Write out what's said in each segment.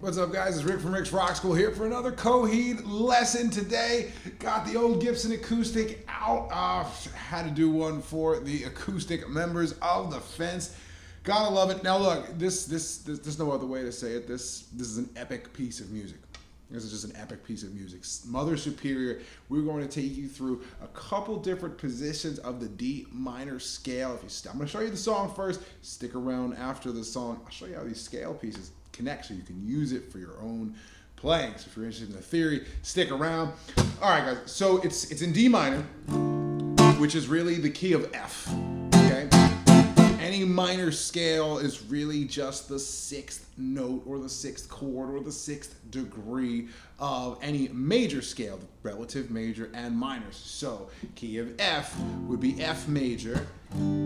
What's up, guys? It's Rick from Rick's Rock School here for another Coheed lesson today. Got the old Gibson Acoustic out. Had to do one for the acoustic members of the fence. Gotta love it. Now look, there's no other way to say it. This is an epic piece of music. This is just an epic piece of music. Mother Superior, we're going to take you through a couple different positions of the D minor scale. I'm going to show you the song first. Stick around after the song. I'll show you how these scale pieces connect so you can use it for your own playing. So if you're interested in the theory, stick around. All right, guys. So it's in D minor, which is really the key of F. Okay. Any minor scale is really just the sixth note or the sixth chord or the sixth degree of any major scale, relative, major, and minors. So key of F would be F major,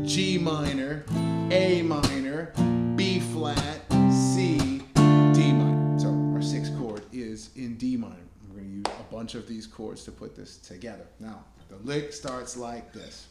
G minor, A minor, B flat, C, D minor. So our sixth chord is in D minor. We're going to use a bunch of these chords to put this together. Now, the lick starts like this.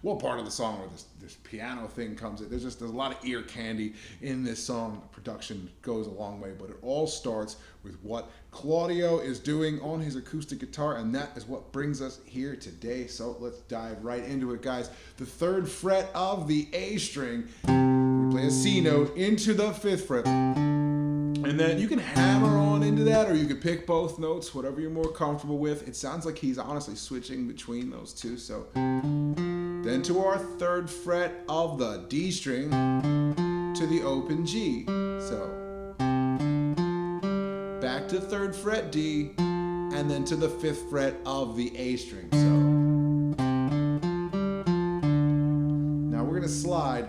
One part of the song where this piano thing comes in. There's a lot of ear candy in this song. The production goes a long way, but it all starts with what Claudio is doing on his acoustic guitar, and that is what brings us here today. So let's dive right into it, guys. The third fret of the A string, we play a C note into the fifth fret, and then you can hammer on into that, or you can pick both notes, whatever you're more comfortable with. It sounds like he's honestly switching between those two. So then to our third fret of the D string to the open G. So back to third fret D, and then to the fifth fret of the A string. So now we're gonna slide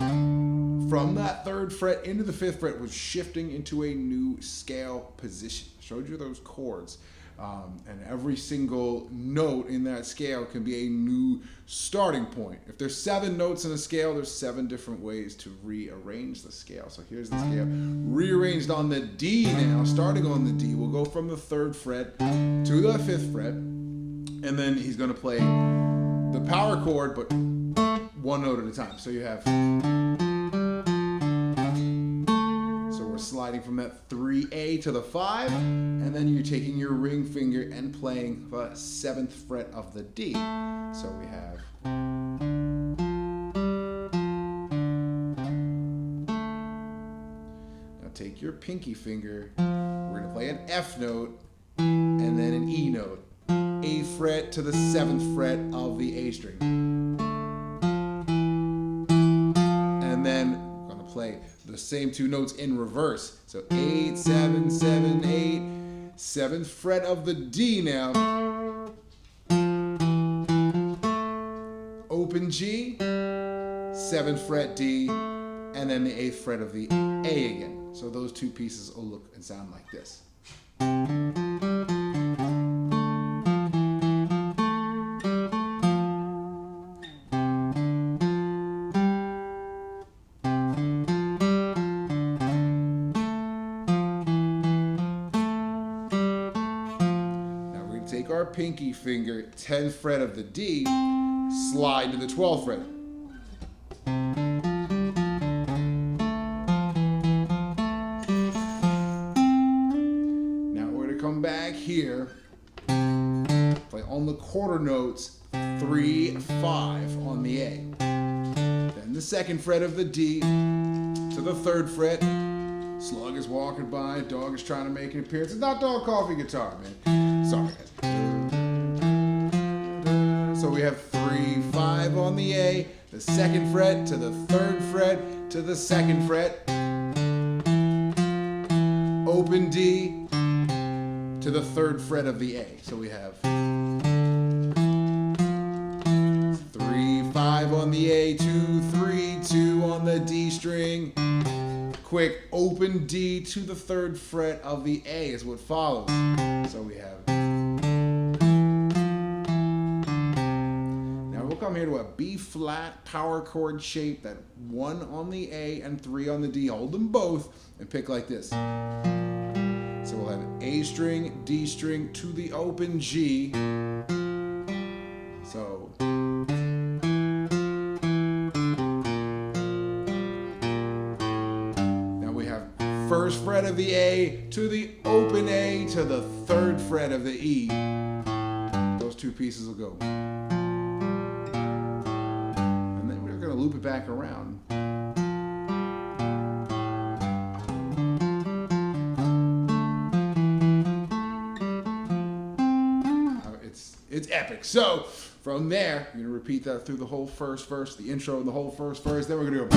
from that third fret into the fifth fret, was shifting into a new scale position. Showed you those chords. And every single note in that scale can be a new starting point. If there's 7 notes in a scale, there's 7 different ways to rearrange the scale. So here's the scale rearranged on the D now. Starting on the D, we'll go from the third fret to the fifth fret, and then he's going to play the power chord, but one note at a time. So you have, we're sliding from that 3A to the 5, and then you're taking your ring finger and playing the 7th fret of the D. So we have, now take your pinky finger, we're going to play an F note and then an E note, A fret to the 7th fret of the A string, and then we're going to play the same 2 notes in reverse. So 8, 7, 7, 8, 7th fret of the D now. Open G, 7th fret D, and then the 8th fret of the A again. So those 2 pieces will look and sound like this. Take our pinky finger, 10th fret of the D, slide to the 12th fret. Now we're going to come back here, play on the quarter notes, 3, 5 on the A. Then the 2nd fret of the D to the 3rd fret. Slug is walking by, dog is trying to make an appearance. It's not Dog Coffee Guitar, man. Sorry, guys. So we have 3, 5 on the A, the 2nd fret to the 3rd fret to the 2nd fret, open D to the 3rd fret of the A. So we have 3, 5 on the A, 2, 3, 2 on the D string. Quick open D to the 3rd fret of the A is what follows. So we have, now we'll come here to a B flat power chord shape, that 1 on the A and 3 on the D. Hold them both and pick like this. So we'll have A string, D string to the open G. So now we have first fret of the A to the open A to the third fret of the E. Those two pieces will go. And then we're going to loop it back around. It's epic. So from there, you're going to repeat that through the whole first verse, the intro and the whole first verse. Then we're going to go.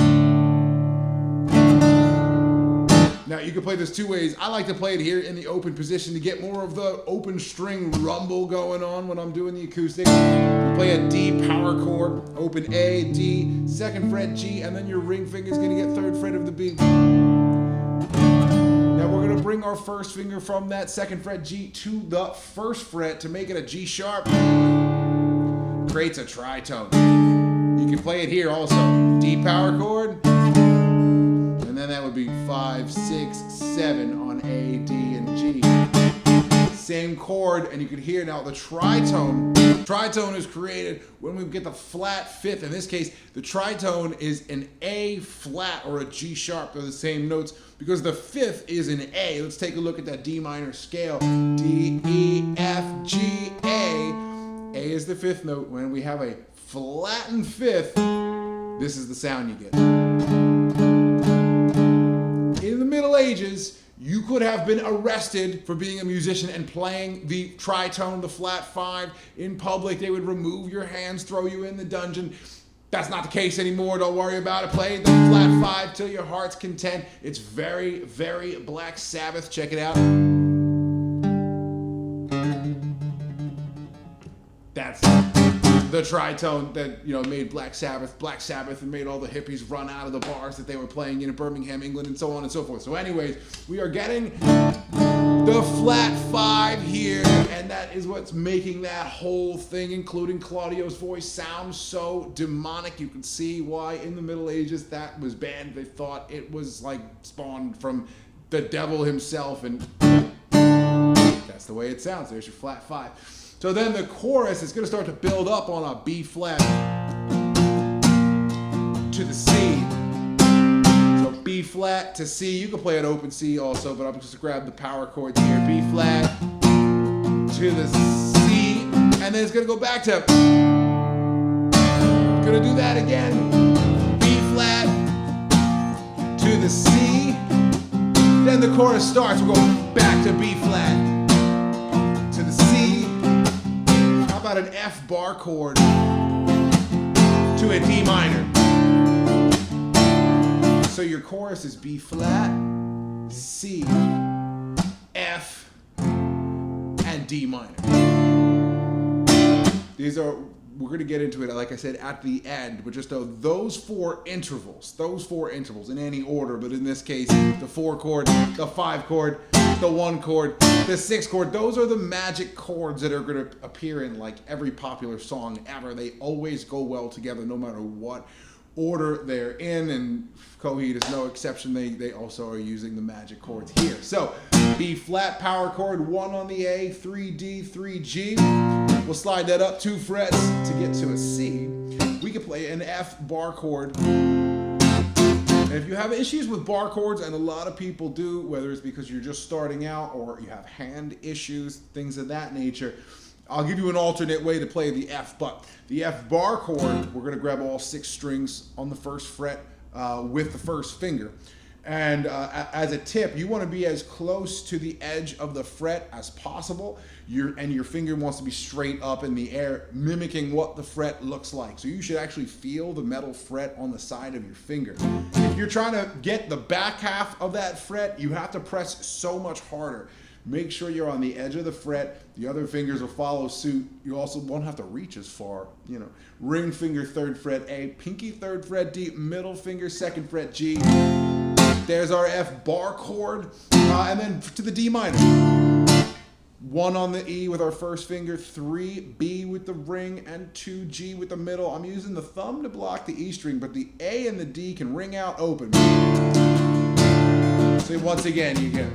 Now you can play this two ways. I like to play it here in the open position to get more of the open string rumble going on when I'm doing the acoustic. You play a D power chord, open A, D, second fret G, and then your ring finger is going to get third fret of the B. Now we're going to bring our first finger from that second fret G to the first fret to make it a G sharp. Creates a tritone. You can play it here also. D power chord. And then that would be 5, 6, 7 on A, D, and G. Same chord, and you can hear now the tritone. Tritone is created when we get the flat fifth. In this case, the tritone is an A flat or a G sharp. They're the same notes because the fifth is an A. Let's take a look at that D minor scale. D, E, F, G, A. A is the fifth note. When we have a flattened fifth, this is the sound you get. In the Middle Ages, you could have been arrested for being a musician and playing the tritone, the flat five, in public. They would remove your hands, throw you in the dungeon. That's not the case anymore. Don't worry about it. Play the flat five till your heart's content. It's very, very Black Sabbath. Check it out. That's the tritone that, you know, made Black Sabbath, and made all the hippies run out of the bars that they were playing in Birmingham, England, and so on and so forth. So anyways, we are getting the flat five here, and that is what's making that whole thing, including Claudio's voice, sound so demonic. You can see why in the Middle Ages that was banned. They thought it was like spawned from the devil himself, and that's the way it sounds. There's your flat five. So then the chorus is going to start to build up on a B flat to the C. So B flat to C. You can play an open C also, but I'm just going to grab the power chords here. B flat to the C. And then it's going to go back to... Going to do that again. B flat to the C. Then the chorus starts. We'll go back to B flat to the C. An F bar chord to a D minor. So your chorus is B flat, C, F, and D minor. These are, we're going to get into it, like I said, at the end, but just those four intervals in any order, but in this case, the 4 chord, the 5 chord, the 1 chord, the 6 chord, those are the magic chords that are going to appear in like every popular song ever. They always go well together no matter what order they're in, and Coheed is no exception. They also are using the magic chords here. So B flat power chord, 1 on the A, 3 D, 3 G. We'll slide that up 2 frets to get to a C. We can play an F bar chord. And if you have issues with bar chords, and a lot of people do, whether it's because you're just starting out or you have hand issues, things of that nature, I'll give you an alternate way to play the F. But the F bar chord, we're going to grab all 6 strings on the first fret with the first finger. And as a tip, you want to be as close to the edge of the fret as possible. Your finger wants to be straight up in the air, mimicking what the fret looks like. So you should actually feel the metal fret on the side of your finger. If you're trying to get the back half of that fret, you have to press so much harder. Make sure you're on the edge of the fret. The other fingers will follow suit. You also won't have to reach as far. You know, ring finger 3rd fret A, pinky 3rd fret D, middle finger 2nd fret G. There's our F bar chord, and then to the D minor. 1 on the E with our first finger, 3 B with the ring, and 2 G with the middle. I'm using the thumb to block the E string, but the A and the D can ring out open. So once again, you get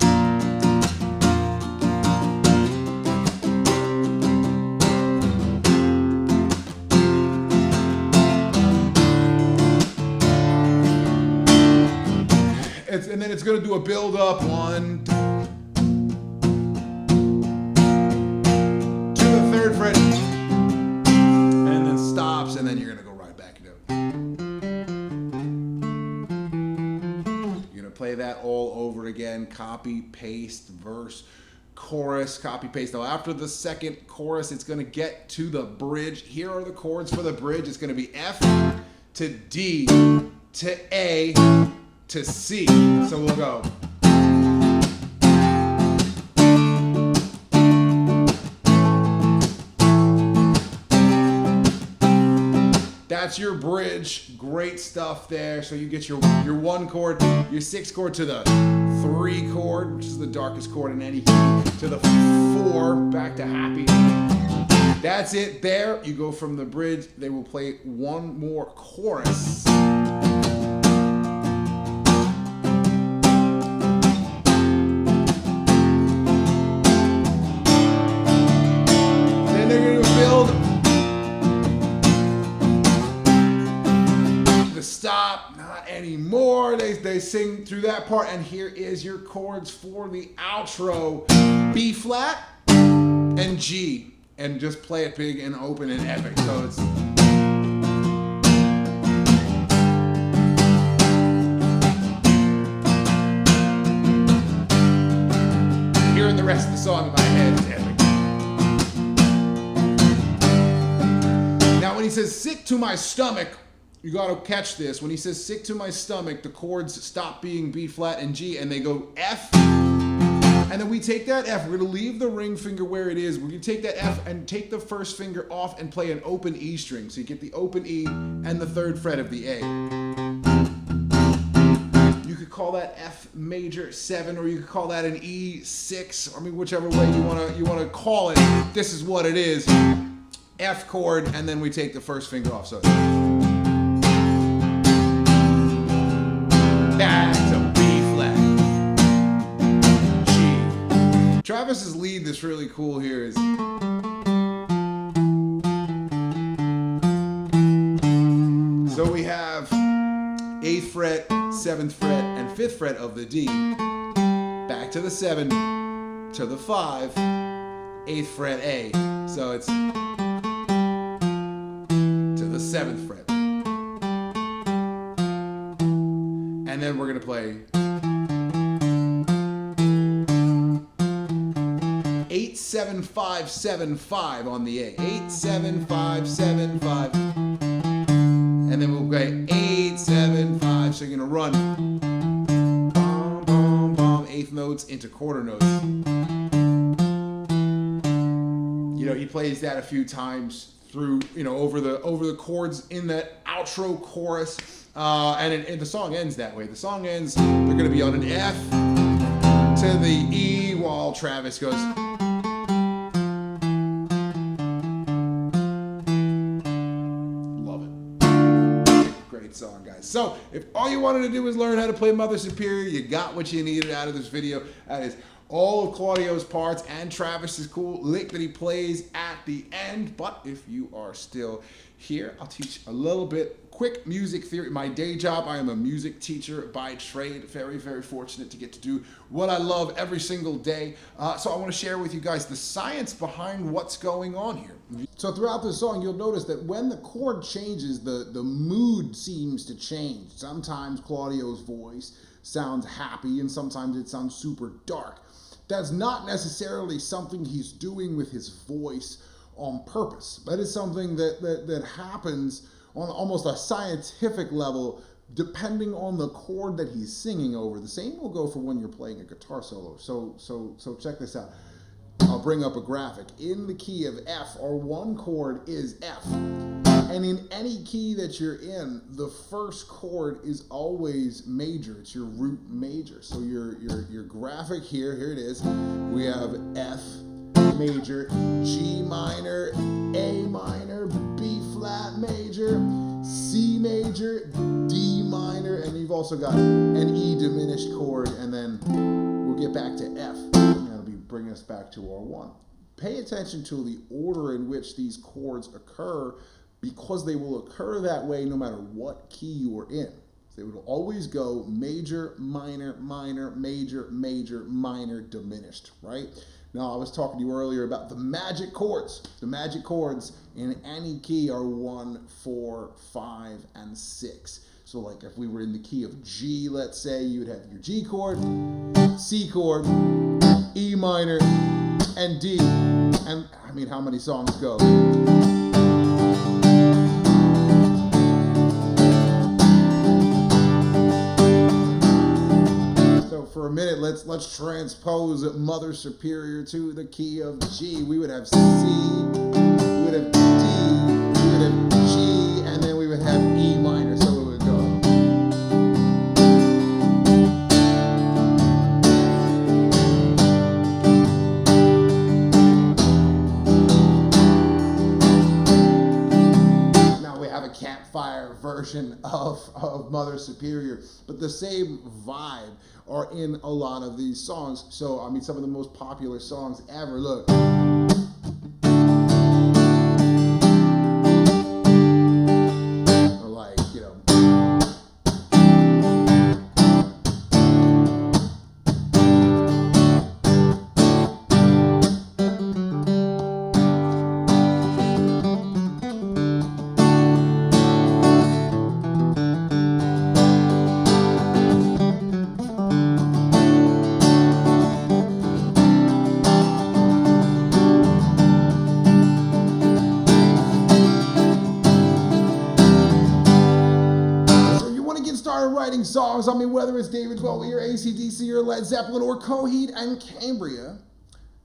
it's going to do a build up, 1, to the 3rd fret, and then stops, and then you're going to go right back down. You're going to play that all over again, copy, paste, verse, chorus, copy, paste. Now after the 2nd chorus, it's going to get to the bridge. Here are the chords for the bridge. It's going to be F to D to A to C. So we'll go. That's your bridge. Great stuff there. So you get your 1 chord, your 6th chord to the 3 chord, which is the darkest chord in any key, to the 4, back to happy. That's it there. You go from the bridge. They will play 1 more chorus. Then they're going to build the stop. Not anymore. They sing through that part. And here is your chords for the outro. B flat and G. And just play it big and open and epic. So it's hearing the rest of the song in my head is epic. Now when he says sick to my stomach, you gotta catch this. When he says sick to my stomach, the chords stop being B flat and G and they go F. And then we take that F, we're gonna leave the ring finger where it is. We're gonna take that F and take the 1st finger off and play an open E string. So you get the open E and the 3rd fret of the A. You could call that F major 7, or you could call that an E6. I mean, whichever way you wanna call it. This is what it is. F chord, and then we take the 1st finger off. So that's a B flat. Travis's lead that's really cool here is so we have 8th fret, 7th fret, and 5th fret of the D, back to the 7, to the 5, 8th fret A, so it's to the 7th fret, and then we're going to play 8, 7, 5, 7, 5 on the A. 8, 7, 5, 7, 5. And then we'll play 8, 7, 5. So you're going to run bom, bom, bom, 8th notes into quarter notes. You know, he plays that a few times through, you know, over the chords in that outro chorus. And the song ends that way. The song ends, they're going to be on an F to the E while Travis goes. Song, guys. So if all you wanted to do was learn how to play Mother Superior, you got what you needed out of this video. That is all of Claudio's parts and Travis's cool lick that he plays at the end. But if you are still here, I'll teach a little bit quick music theory. My day job, I am a music teacher by trade. Very, very fortunate to get to do what I love every single day. So I want to share with you guys the science behind what's going on here. So throughout this song, you'll notice that when the chord changes, the mood seems to change. Sometimes Claudio's voice sounds happy and sometimes it sounds super dark. That's not necessarily something he's doing with his voice on purpose. That is something that happens on almost a scientific level, depending on the chord that he's singing over. The same will go for when you're playing a guitar solo. So check this out. I'll bring up a graphic. In the key of F, our 1 chord is F. And in any key that you're in, the 1st chord is always major. It's your root major. So your graphic here it is. We have F major, G minor, A minor, B flat major, C major, D minor, and you've also got an E diminished chord, and then we'll get back to F. That'll be bringing us back to our 1. Pay attention to the order in which these chords occur, because they will occur that way no matter what key you are in. So it would always go major, minor, minor, major, major, minor, diminished, right? Now, I was talking to you earlier about the magic chords. The magic chords in any key are 1, 4, 5, and 6. So like if we were in the key of G, let's say, you would have your G chord, C chord, E minor, and D. And I mean, how many songs go? For a minute, let's transpose Mother Superior to the key of G. We would have C, we would have D, we would have G, and then we would have E minor. So it would go. Now we have a campfire version of Mother Superior, but the same vibe are in a lot of these songs. So, I mean, some of the most popular songs ever. Look. Or like, you know. Writing songs, I mean, whether it's David Bowie or AC/DC or Led Zeppelin or Coheed and Cambria,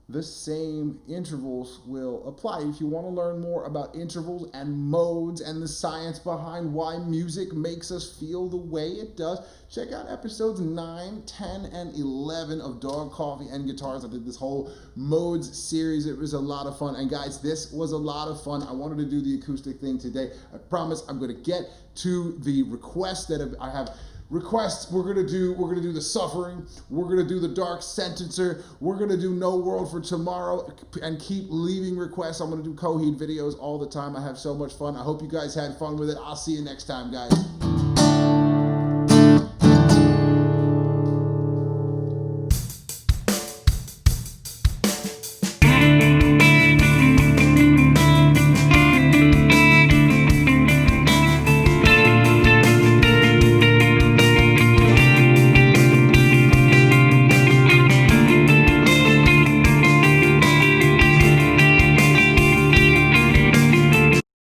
the same intervals will apply. If you want to learn more about intervals and modes and the science behind why music makes us feel the way it does, check out episodes 9, 10, and 11 of Dog, Coffee, and Guitars. I did this whole modes series. It was a lot of fun. And guys, this was a lot of fun. I wanted to do the acoustic thing today. I promise I'm going to get to the requests that I have. Requests, we're gonna do the Suffering, we're gonna do the Dark Sentencer, we're gonna do No World for Tomorrow, and keep leaving requests. I'm gonna do Coheed videos all the time. I have so much fun. I hope you guys had fun with it. I'll see you next time, guys.